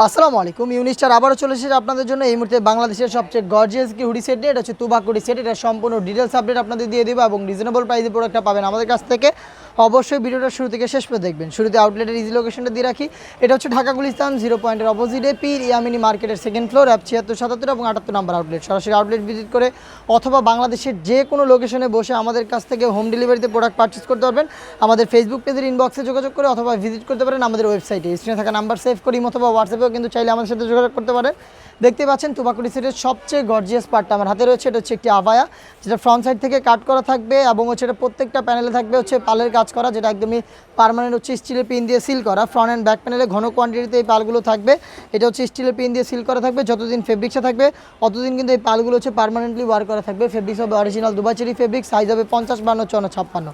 আসসালামু আলাইকুম। ইউনিস্টার আবারও চলে এসেছে আপনাদের জন্য এই মুহূর্তে বাংলাদেশের সবচেয়ে গর্জিয়াস কি হুডি সেট নিয়ে। এটা হচ্ছে তুবাক হুডি সেট। এটা সম্পূর্ণ ডিটেলস আপডেট আপনাদের দিয়ে দেবো এবং রিজনেবল প্রাইসে প্রোডাক্টটা পাবেন আমাদের কাছ থেকে। অবশ্যই ভিডিওটা শুরু থেকে শেষ পর্যন্ত দেখবেন। শুরুতে আউটলেটের ইজি লোকেশনটা দিয়ে রাখি। এটা হচ্ছে ঢাকা গুলিস্তান 0 পয়েন্টের অপোজিটে পীর ইয়ামিনী মার্কেটের সেকেন্ড ফ্লোর, অ্যাপ 76, 77 এবং 78 নাম্বার আউটলেট। সরাসরি আউটলেট ভিজিট করে অথবা বাংলাদেশের যে কোনো লোকেশনে বসে আমাদের কাছ থেকে হোম ডেলিভারিতে প্রোডাক্ট পারচেস করতে পারবেন। আমাদের ফেসবুক পেজের ইনবক্সে যোগাযোগ করে অথবা ভিজিট করতে পারেন আমাদের ওয়েবসাইটে। স্ক্রিনে থাকা নাম্বার সেভ করি অথবা হোয়াটসঅ্যাপেও কিন্তু চাইলে আমাদের সাথে যোগাযোগ করতে পারেন। দেখতে পাচ্ছেন তুবাক হুডি সেটের সবচেয়ে গর্জিয়াস পার্টটা আমার হাতে রয়েছে। এটা হচ্ছে একটি আবায়া, যেটা ফ্রন্ট সাইড থেকে কাট করা থাকবে এবং হচ্ছে এটা প্রত্যেকটা প্যানেলে থাকবে হচ্ছে পালের কাজ করা, যেটা একদমই পার্মানেন্ট হচ্ছে স্টিলের পিন দিয়ে সিল করা। ফ্রন্ট অ্যান্ড ব্যাক প্যানেলে ঘন কোয়ান্টিটিতে এই পালগুলো থাকবে। এটা হচ্ছে স্টিলের পিন দিয়ে সিল করা থাকবে। যতদিন ফেব্রিক্সে থাকবে অতদিন কিন্তু এই পালগুলো হচ্ছে পার্মানেন্টলি ওয়ার করা থাকবে। ফেব্রিক্স হবে original Dubai cherry fabric. Size হবে 50, 52, 54, 56।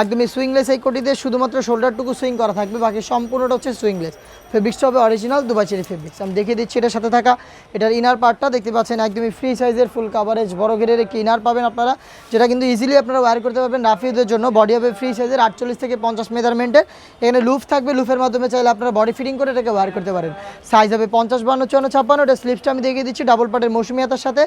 একদমই সুইংলেস এই কোটিতে, শুধুমাত্র শোল্ডারটুকু সুইং করা থাকবে, বাকি সম্পূর্ণটা হচ্ছে সুইংলেস। ফেব্রিক্সটা হবে অরিজিনাল দুবাই চেরি ফেব্রিক্স। আমি দেখিয়ে দিচ্ছি এটার সাথে থাকা এটার ইনার পার্টটা। দেখতে পাচ্ছেন একদমই ফ্রি সাইজের ফুল কাভারেজ বড় ঘেরের একটি ইনার পাবেন আপনারা, যেটা কিন্তু ইজিলি আপনারা ওয়্যার করতে পারবেন রাফিউদের জন্য। বডি হবে ফ্রি সাইজের 48 থেকে 50 মেজারমেন্টের। এখানে লুফ থাকবে, লুফের মাধ্যমে চাইলে আপনারা বডি ফিটিং করে এটাকে ওয়্যার করতে পারেন। সাইজ হবে 50, 52, 54, 56। এটা স্লিপসটা আমি দেখিয়ে দিচ্ছি ডাবল পার্টের মৌসুমি হাতার সাথে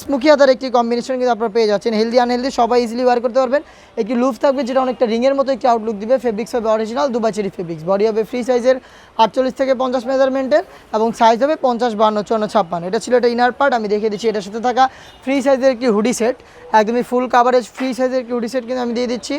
স্মুকি হাতার একটি কম্বিনেশন কিন্তু আপনারা পেয়ে যাচ্ছেন। হেলদি আনহেলদি সবাই ইজিলি ওয়্যার করতে পারবেন। একটি লুফ থাকবে যেটা অনেকটা রিংয়ের মতো একটি আউটলুক দিবে। ফেব্রিক্স হবে original Dubai cherry fabrics. Body হবে ফ্রি সাইজের 48 থেকে 50 মেজারমেন্টের এবং সাইজ হবে 50, 52, 54, 56। এটা ছিল এটা ইনার পার্ট। আমি দেখিয়ে দিচ্ছি এটার সাথে থাকা ফ্রি সাইজের একটি হুডি সেট, একদমই ফুল কাভারেজ ফ্রি সাইজের একটি হুডি সেট কিন্তু আমি দিয়ে দিচ্ছি।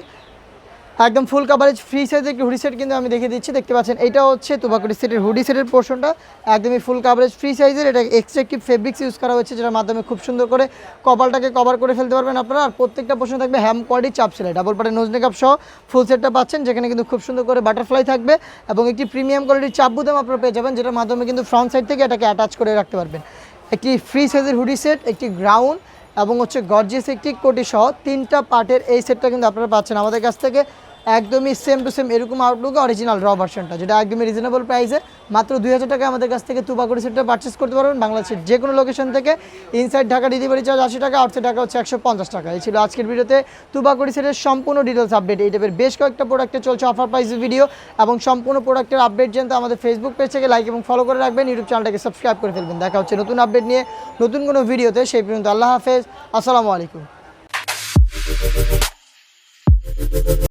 একদম ফুল কাভারেজ ফ্রি সাইজের একটি হুডি সেট কিন্তু আমি দেখিয়ে দিচ্ছি। দেখতে পাচ্ছেন এটা হচ্ছে তুবাক হুডি সেটের হুডি সেটের পোর্শনটা, একদমই ফুল কাভারেজ ফ্রি সাইজের। এটা এক্সট্রাকটিভ ফেব্রিক্স ইউজ করা হয়েছে, যেটার মাধ্যমে খুব সুন্দর করে কপালটাকে কভার করে ফেলতে পারবেন আপনারা। আর প্রত্যেকটা পোর্শন থাকবে হ্যাম কোয়ালিটি চাপ সেলাই, ডাবল পার্টের নোজ মেকআপ সহ ফুল সেটটা পাচ্ছেন, যেখানে কিন্তু খুব সুন্দর করে বাটারফ্লাই থাকবে এবং একটি প্রিমিয়াম কোয়ালিটির চাপ বুতাম আপনারা পেয়ে যাবেন, যেটার মাধ্যমে কিন্তু ফ্রন্ট সাইড থেকে এটাকে অ্যাটাচ করে রাখতে পারবেন। একটি ফ্রি সাইজের হুডি সেট, একটি গ্রাউন্ড এবং হচ্ছে গর্জিয়াস একটি কোটি সহ 3টা পার্টের এই সেটটা কিন্তু আপনারা পাচ্ছেন আমাদের কাছ থেকে। একদমই সেম টু সেম এরকম আউটলুক অরিজিনাল র ভার্সনটা, যেটা একদমই রিজনেবল প্রাইসে মাত্র 2000 টাকা আমাদের কাছ থেকে তুবাক হুডি সেটটা পারচেস করতে পারবেন বাংলাদেশের যে কোনো লোকেশন থেকে। ইনসাইড ঢাকা ডেলিভারি চার্জ 80 টাকা, আউটসাইড ঢাকা হচ্ছে 150 টাকা। এই ছিল আজকের ভিডিওতে তুবাক হুডি সেটের সম্পূর্ণ ডিটেলস আপডেট। এই টাইপের বেশ কয়েকটা প্রোডাক্টে চলছে অফার প্রাইসের ভিডিও এবং সম্পূর্ণ প্রোডাক্টের আপডেট জানতে আমাদের ফেসবুক পেজ থেকে লাইক এবং ফলো করে রাখবেন, ইউটিউব চ্যানেলটাকে সাবস্ক্রাইব করে ফেলবেন। দেখা হচ্ছে নতুন আপডেট নিয়ে নতুন কোনো ভিডিওতে। সেই পর্যন্ত আল্লাহ হাফেজ, আসসালামু আলাইকুম।